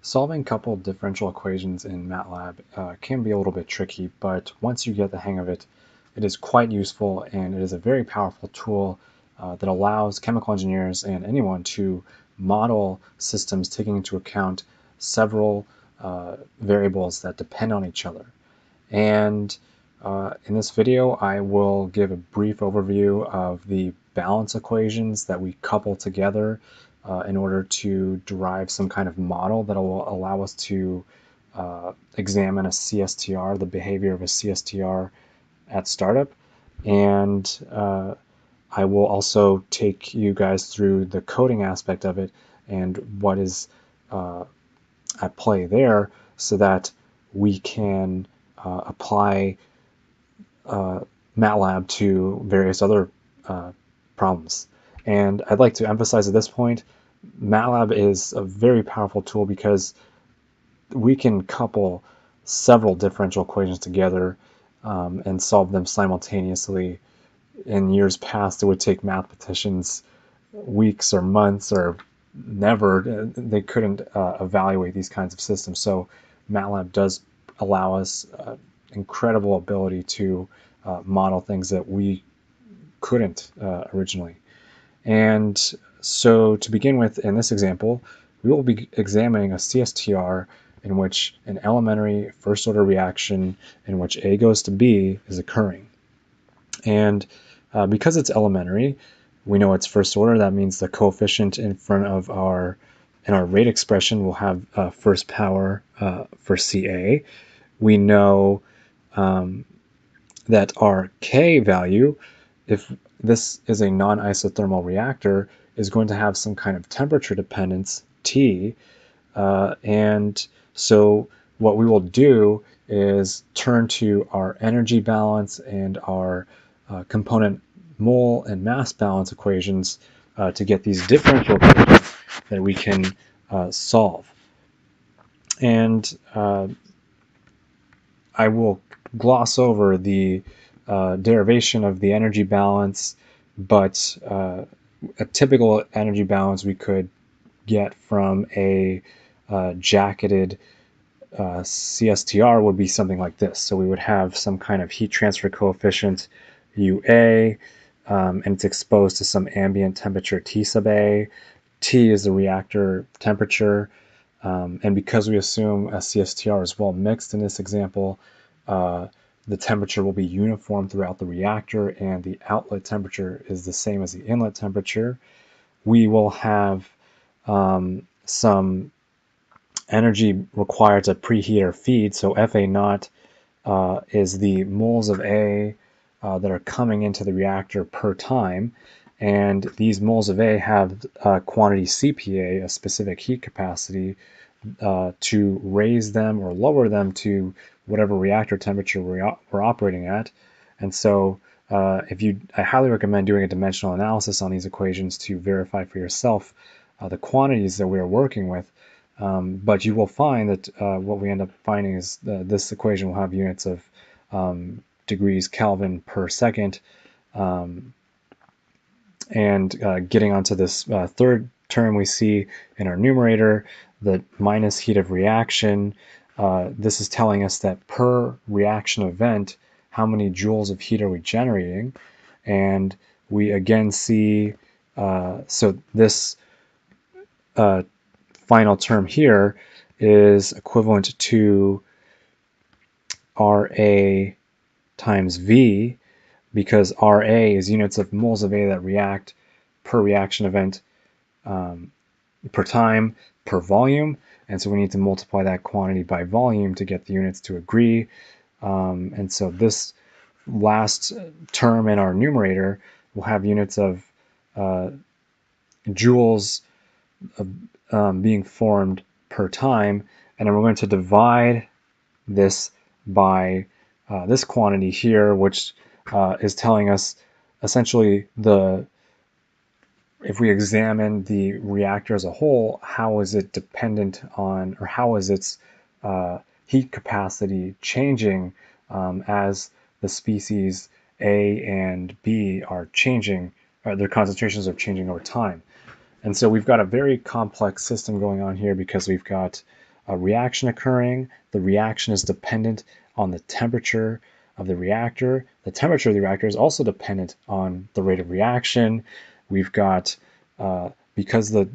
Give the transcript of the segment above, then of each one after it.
Solving coupled differential equations in Matlab can be a little bit tricky, but once you get the hang of it, it is quite useful and it is a very powerful tool that allows chemical engineers and anyone to model systems taking into account several variables that depend on each other. And in this video, I will give a brief overview of the balance equations that we couple together in order to derive some kind of model that will allow us to examine a CSTR, the behavior of a CSTR at startup. And I will also take you guys through the coding aspect of it and what is at play there so that we can apply Matlab to various other problems. And I'd like to emphasize at this point, Matlab is a very powerful tool because we can couple several differential equations together and solve them simultaneously. In years past, it would take mathematicians weeks or months or never. They couldn't evaluate these kinds of systems. So Matlab does allow us incredible ability to model things that we couldn't originally. And so to begin with, in this example, we will be examining a CSTR in which an elementary first order reaction in which A goes to B is occurring. And because it's elementary, we know it's first order. That means the coefficient in front of in our rate expression will have first power for Ca. We know that our K value, if this is a non-isothermal reactor, is going to have some kind of temperature dependence, T. And so what we will do is turn to our energy balance and our component mole and mass balance equations to get these differential equations that we can solve. And I will gloss over the derivation of the energy balance, but a typical energy balance we could get from a jacketed CSTR would be something like this. So we would have some kind of heat transfer coefficient UA, and it's exposed to some ambient temperature T sub A. T is the reactor temperature. And because we assume a CSTR is well mixed in this example, the temperature will be uniform throughout the reactor and the outlet temperature is the same as the inlet temperature. We will have some energy required to preheat our feed. So FA naught is the moles of A that are coming into the reactor per time. And these moles of A have quantity CPA, a specific heat capacity, to raise them or lower them to whatever reactor temperature we're operating at. And so I highly recommend doing a dimensional analysis on these equations to verify for yourself the quantities that we are working with. But you will find that what we end up finding is this equation will have units of degrees Kelvin per second. And getting onto this third term we see in our numerator, the minus heat of reaction. This is telling us that per reaction event, how many joules of heat are we generating? And we again see, so this final term here is equivalent to RA times V, because RA is units of moles of A that react per reaction event per time per volume. And so we need to multiply that quantity by volume to get the units to agree. And so this last term in our numerator will have units of joules being formed per time. And then we're going to divide this by this quantity here, which is telling us essentially if we examine the reactor as a whole, how is it dependent on, or how is its heat capacity changing as the species A and B are changing, or their concentrations are changing over time. And so we've got a very complex system going on here because we've got a reaction occurring. The reaction is dependent on the temperature of the reactor. The temperature of the reactor is also dependent on the rate of reaction. We've got, because the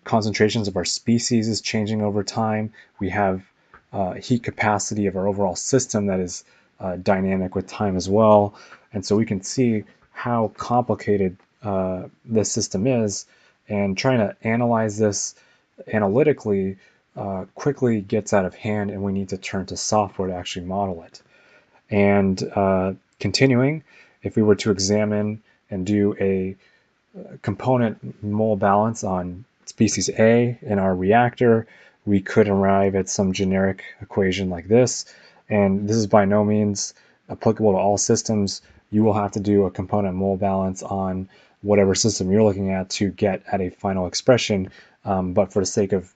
concentrations of our species is changing over time, we have heat capacity of our overall system that is dynamic with time as well. And so we can see how complicated this system is, and trying to analyze this analytically quickly gets out of hand, and we need to turn to software to actually model it. And continuing, if we were to examine and do a component mole balance on species A in our reactor, we could arrive at some generic equation like this. And this is by no means applicable to all systems. You will have to do a component mole balance on whatever system you're looking at to get at a final expression. But for the sake of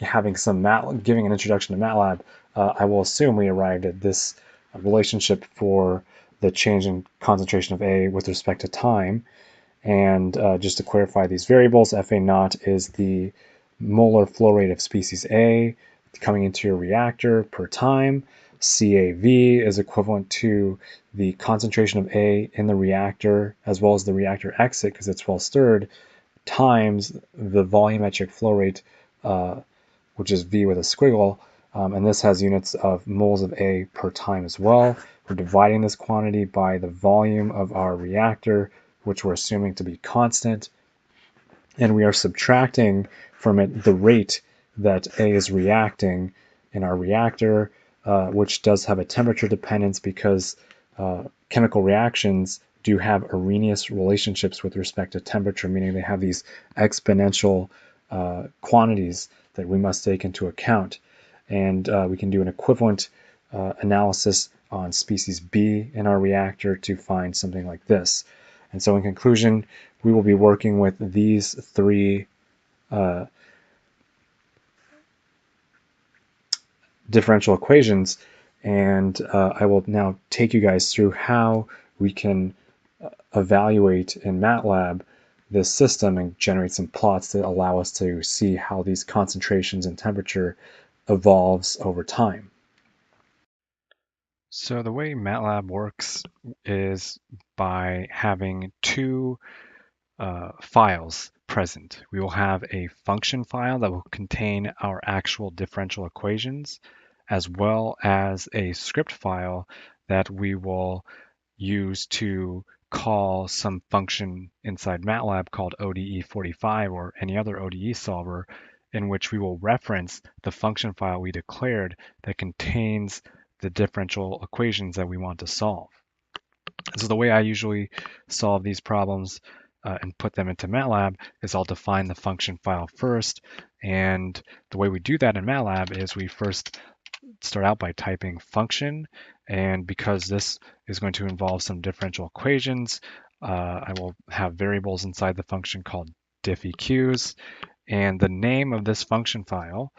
having giving an introduction to MATLAB, I will assume we arrived at this relationship for the change in concentration of A with respect to time. And just to clarify these variables, FA naught is the molar flow rate of species A coming into your reactor per time. CAV is equivalent to the concentration of A in the reactor as well as the reactor exit, because it's well stirred, times the volumetric flow rate, which is V with a squiggle, and this has units of moles of A per time as well. We're dividing this quantity by the volume of our reactor, which we're assuming to be constant, and we are subtracting from it the rate that A is reacting in our reactor, which does have a temperature dependence because chemical reactions do have Arrhenius relationships with respect to temperature, meaning they have these exponential quantities that we must take into account. And we can do an equivalent analysis on species B in our reactor to find something like this. And so in conclusion, we will be working with these three differential equations, and I will now take you guys through how we can evaluate in MATLAB this system and generate some plots that allow us to see how these concentrations and temperature evolves over time. So the way MATLAB works is by having two files present. We will have a function file that will contain our actual differential equations, as well as a script file that we will use to call some function inside MATLAB called ODE45 or any other ODE solver, in which we will reference the function file we declared that contains the differential equations that we want to solve. So the way I usually solve these problems and put them into MATLAB is I'll define the function file first. And the way we do that in MATLAB is we first start out by typing function. And because this is going to involve some differential equations, I will have variables inside the function called diffeqs. And the name of this function file,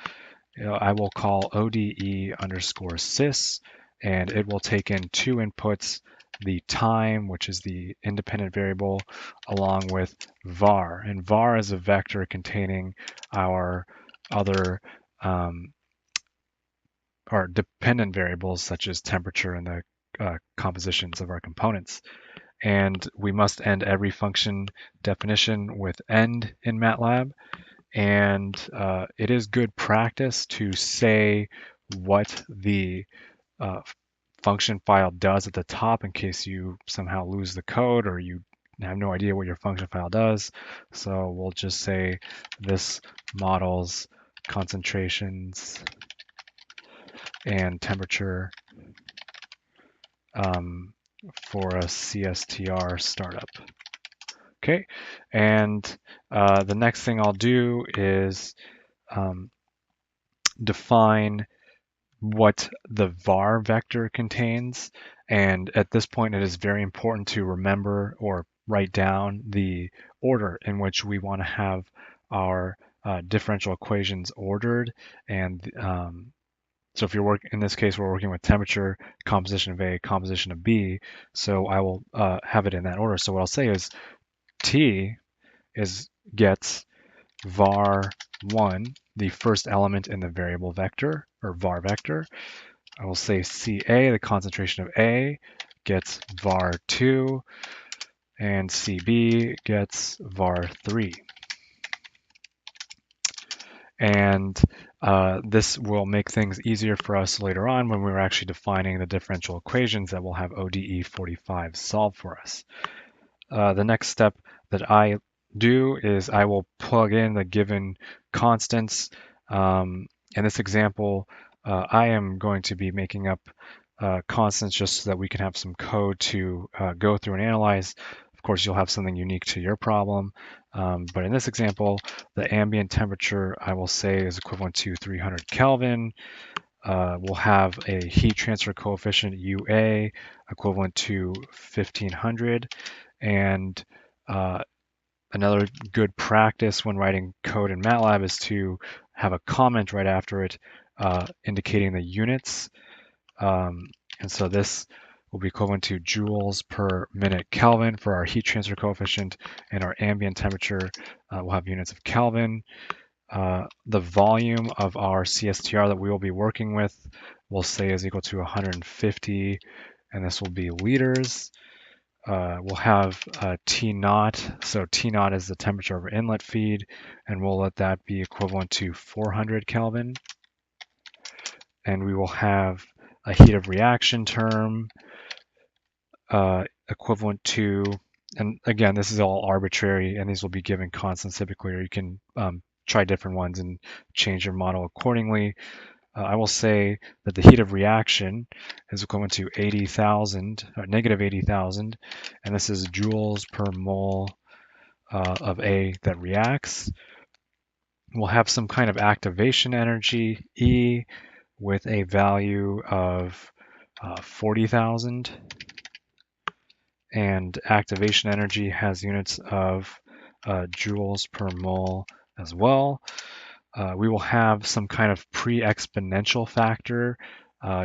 I will call ODE underscore sys, and it will take in two inputs, the time, which is the independent variable, along with var. And var is a vector containing our other or dependent variables such as temperature and the compositions of our components. And we must end every function definition with end in MATLAB. And it is good practice to say what the function file does at the top in case you somehow lose the code or you have no idea what your function file does. So we'll just say this models concentrations and temperature for a CSTR startup. Okay, and the next thing I'll do is define what the var vector contains. And at this point, it is very important to remember or write down the order in which we want to have our differential equations ordered. And so if you're working, in this case, we're working with temperature, composition of A, composition of B. So I will have it in that order. So what I'll say is T gets var1 the first element in the variable vector or var vector. I will say Ca, the concentration of A, gets var2, and Cb gets var3. And this will make things easier for us later on when we're actually defining the differential equations that will have ODE 45 solve for us. The next step that I do is I will plug in the given constants. In this example, I am going to be making up constants just so that we can have some code to go through and analyze. Of course, you'll have something unique to your problem. But in this example, the ambient temperature, I will say, is equivalent to 300 Kelvin. We'll have a heat transfer coefficient UA equivalent to 1500. And another good practice when writing code in Matlab is to have a comment right after it indicating the units. And so this will be equivalent to joules per minute Kelvin for our heat transfer coefficient, and our ambient temperature will have units of Kelvin. The volume of our CSTR that we will be working with, we'll say is equal to 150, and this will be liters. We'll have T naught, so T naught is the temperature of our inlet feed, and we'll let that be equivalent to 400 Kelvin. And we will have a heat of reaction term equivalent to, and again, this is all arbitrary, and these will be given constants typically, or you can try different ones and change your model accordingly. I will say that the heat of reaction is equivalent to 80,000, or negative 80,000, and this is joules per mole of A that reacts. We'll have some kind of activation energy, E, with a value of 40,000. And activation energy has units of joules per mole as well. We will have some kind of pre-exponential factor.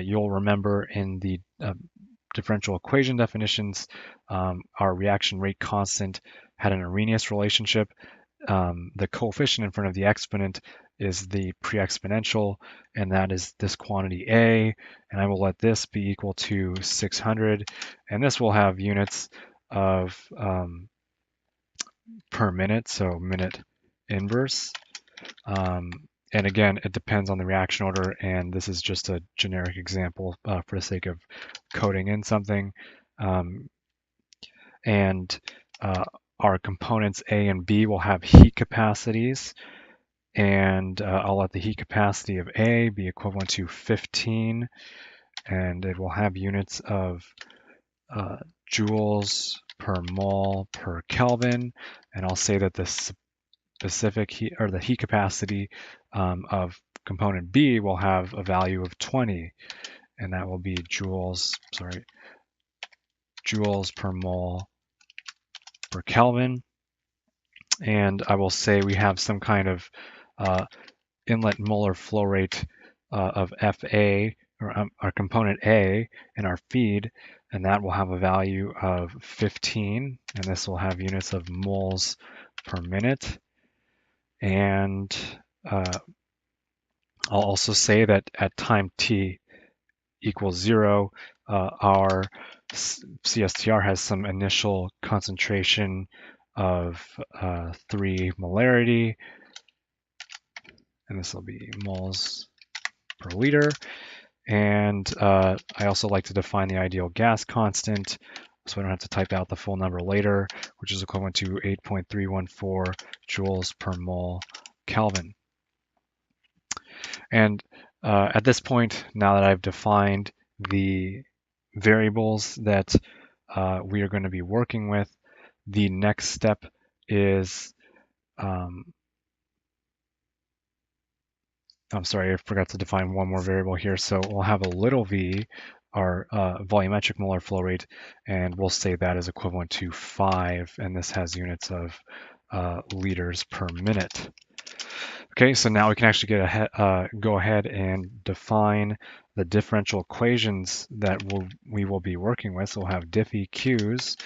You'll remember in the differential equation definitions, our reaction rate constant had an Arrhenius relationship. The coefficient in front of the exponent is the pre-exponential, and that is this quantity A, and I will let this be equal to 600, and this will have units of per minute, so minute inverse. And again, it depends on the reaction order, and this is just a generic example for the sake of coding in something. And our components A and B will have heat capacities, and I'll let the heat capacity of A be equivalent to 15, and it will have units of joules per mole per Kelvin, and I'll say that the specific heat, or the heat capacity of component B will have a value of 20, and that will be joules per mole per Kelvin. And I will say we have some kind of inlet molar flow rate of FA, or our component A in our feed, and that will have a value of 15, and this will have units of moles per minute. And I'll also say that at time t equals 0, our CSTR has some initial concentration of 3 molarity, and this will be moles per liter. And I also like to define the ideal gas constant, so I don't have to type out the full number later, which is equivalent to 8.314 joules per mole Kelvin. And at this point, now that I've defined the variables that we are going to be working with, the next step is, I'm sorry, I forgot to define one more variable here. So we'll have a little v, our volumetric molar flow rate, and we'll say that is equivalent to 5, and this has units of liters per minute. Okay, so now we can actually go ahead and define the differential equations that we will be working with. So we'll have diff EQs,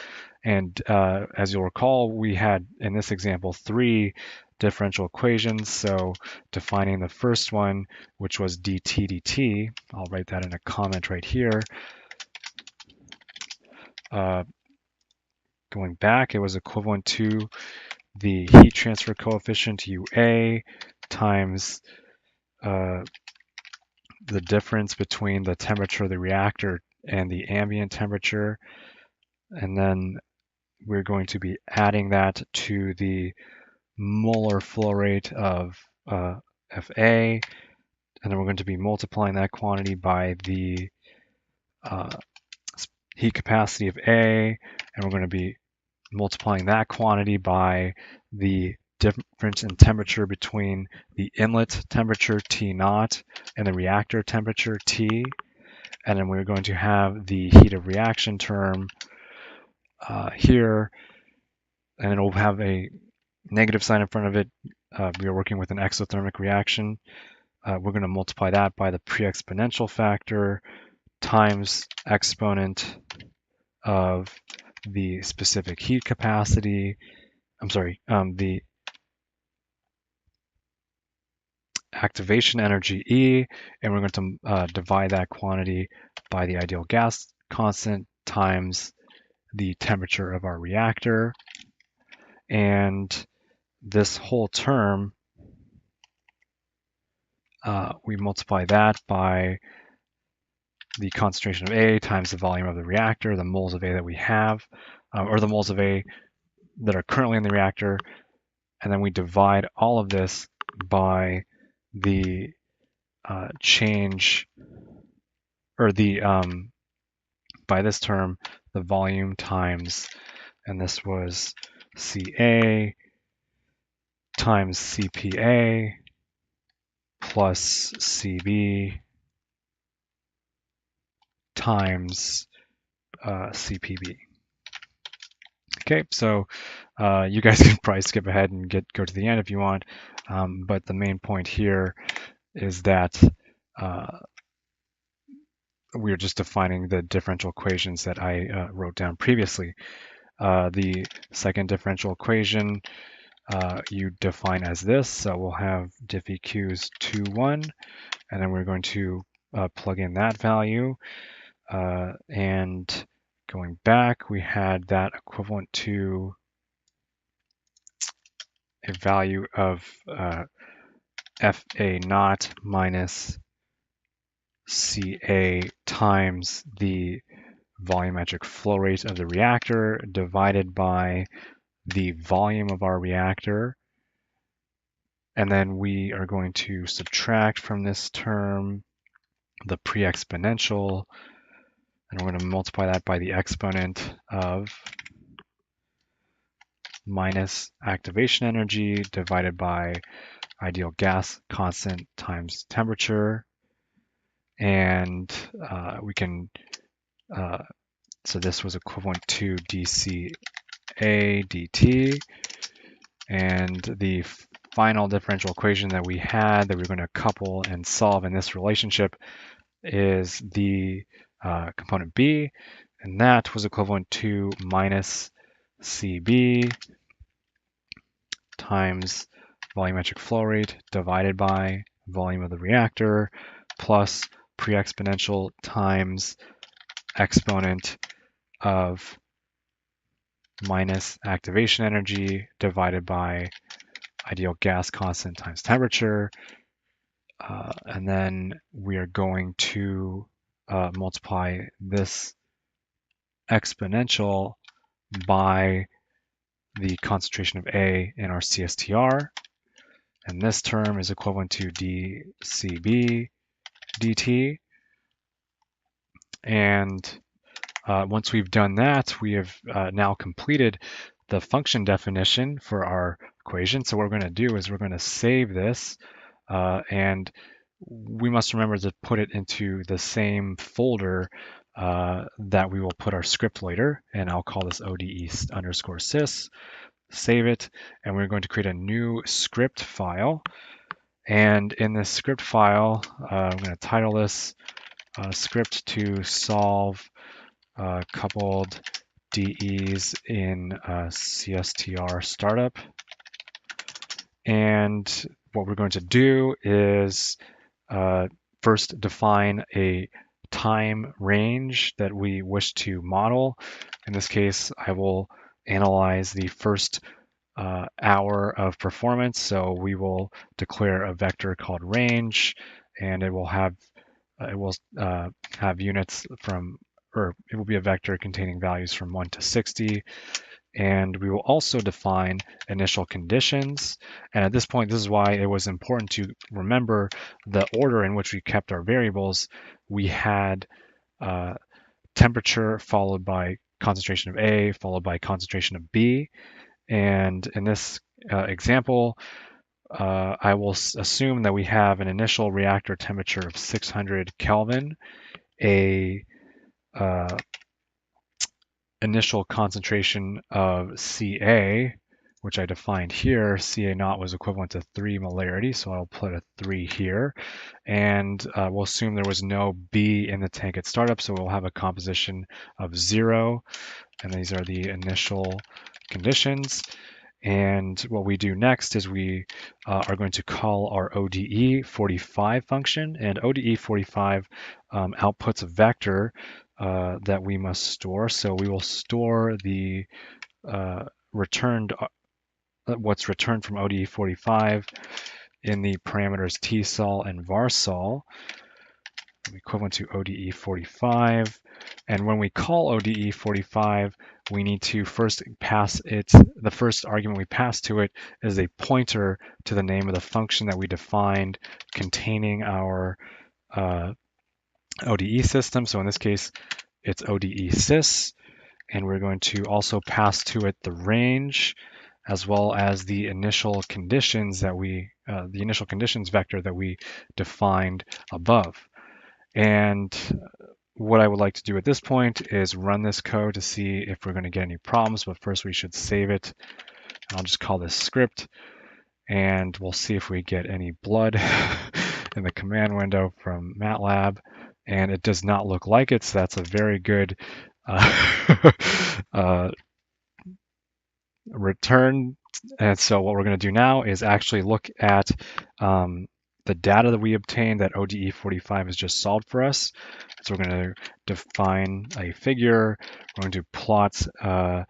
and as you'll recall, we had in this example 3 differential equations. So defining the first one, which was dt dt, I'll write that in a comment right here. Going back, it was equivalent to the heat transfer coefficient UA times the difference between the temperature of the reactor and the ambient temperature. And then we're going to be adding that to the molar flow rate of FA, and then we're going to be multiplying that quantity by the heat capacity of A, and we're going to be multiplying that quantity by the difference in temperature between the inlet temperature T naught and the reactor temperature T. And then we're going to have the heat of reaction term here, and it'll have a negative sign in front of it. We are working with an exothermic reaction. We're going to multiply that by the pre-exponential factor times exponent of the specific heat capacity. The activation energy E, and we're going to divide that quantity by the ideal gas constant times the temperature of our reactor. And this whole term, we multiply that by the concentration of A times the volume of the reactor, the moles of A that we have, or the moles of A that are currently in the reactor, and then we divide all of this by the change, or the by this term, the volume times, and this was CA times CPA plus CB times CPB. Okay, so you guys can probably skip ahead and go to the end if you want, but the main point here is that we're just defining the differential equations that I wrote down previously. The second differential equation you define as this, so we'll have diff EQs 2, 1, and then we're going to plug in that value, and going back, we had that equivalent to a value of FA naught minus CA times the volumetric flow rate of the reactor divided by the volume of our reactor. And then we are going to subtract from this term the pre-exponential, and we're going to multiply that by the exponent of minus activation energy divided by ideal gas constant times temperature. And we can, so this was equivalent to dCA dt. And the final differential equation that we had that we're going to couple and solve in this relationship is the component B, and that was equivalent to minus CB times volumetric flow rate divided by volume of the reactor plus pre-exponential times exponent of minus activation energy divided by ideal gas constant times temperature. And then we are going to multiply this exponential by the concentration of A in our CSTR. And this term is equivalent to dCB dt. And once we've done that, we have now completed the function definition for our equation. So what we're going to do is we're going to save this, and we must remember to put it into the same folder that we will put our script later, and I'll call this ODE_sys. Save it, and we're going to create a new script file. And in this script file, I'm going to title this script to solve coupled DEs in CSTR startup. And what we're going to do is first define a time range that we wish to model. In this case, I will analyze the first hour of performance. So we will declare a vector called range, and it will have units from, or it will be a vector containing values from 1 to 60. And we will also define initial conditions. And at this point, this is why it was important to remember the order in which we kept our variables. We had temperature followed by concentration of A, followed by concentration of B. And in this example, I will assume that we have an initial reactor temperature of 600 Kelvin, a initial concentration of Ca, which I defined here. Ca naught was equivalent to 3 molarity, so I'll put a 3 here. And we'll assume there was no B in the tank at startup, so we'll have a composition of 0. And these are the initial conditions. And what we do next is we are going to call our ODE 45 function, and ODE 45 outputs a vector that we must store. So we will store the returned what's returned from ODE 45 in the parameters tsol and varsol, equivalent to ODE 45. And when we call ODE 45, we need to first pass it, the first argument we pass to it is a pointer to the name of the function that we defined containing our ODE system. So in this case, it's ODE sys. And we're going to also pass to it the range as well as the initial conditions that the initial conditions vector that we defined above. And what I would like to do at this point is run this code to see if we're going to get any problems, but first we should save it. I'll just call this script, and we'll see if we get any blood in the command window from Matlab, and it does not look like it, so that's a very good return. And so what we're going to do now is actually look at the data that we obtained that ODE 45 has just solved for us. So we're going to define a figure. We're going to plot, what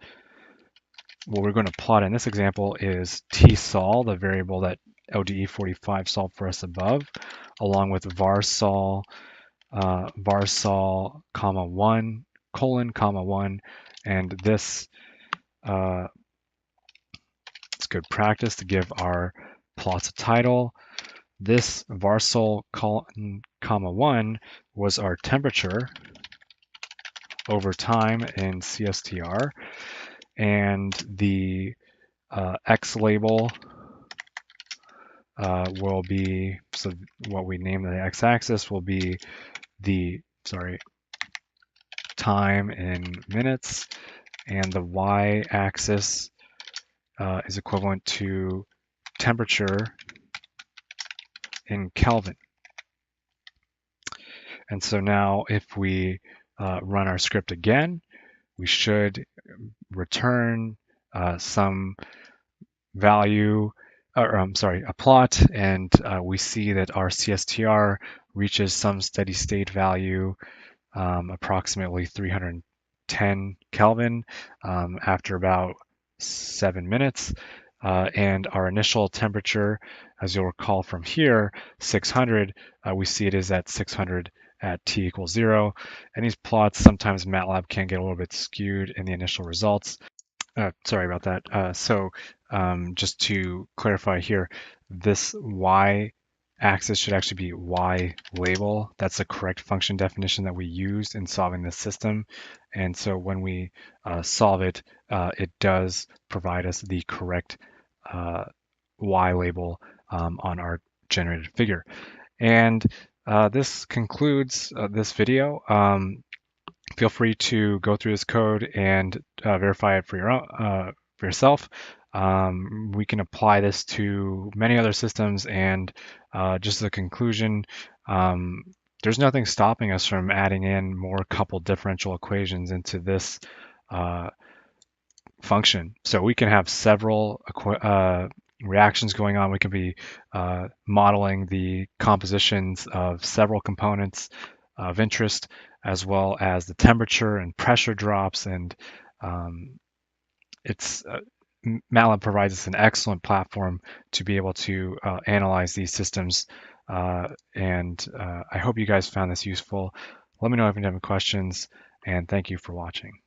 we're going to plot in this example is tsol, the variable that ODE 45 solved for us above, along with varsol, comma 1, colon, comma 1, and this it's good practice to give our plots a title. This varsol comma 1 was our temperature over time in CSTR, and the X label will be, so what we name the X-axis will be the, time in minutes, and the Y-axis is equivalent to temperature in Kelvin. And so now if we run our script again, we should return some value, or a plot, and we see that our CSTR reaches some steady state value, approximately 310 Kelvin after about 7 minutes. And our initial temperature, as you'll recall from here, 600, we see it is at 600 at t equals 0. And these plots, sometimes MATLAB can get a little bit skewed in the initial results. Sorry about that. So just to clarify here, this y-axis should actually be y label. That's the correct function definition that we used in solving this system. And so when we solve it, it does provide us the correct y label on our generated figure. And this concludes this video. Feel free to go through this code and verify it for your own, for yourself. We can apply this to many other systems, and just as a conclusion, there's nothing stopping us from adding in more coupled differential equations into this function. So we can have several reactions going on. We can be modeling the compositions of several components of interest, as well as the temperature and pressure drops. And it's Matlab provides us an excellent platform to be able to analyze these systems. And I hope you guys found this useful. Let me know if you have any questions, and thank you for watching.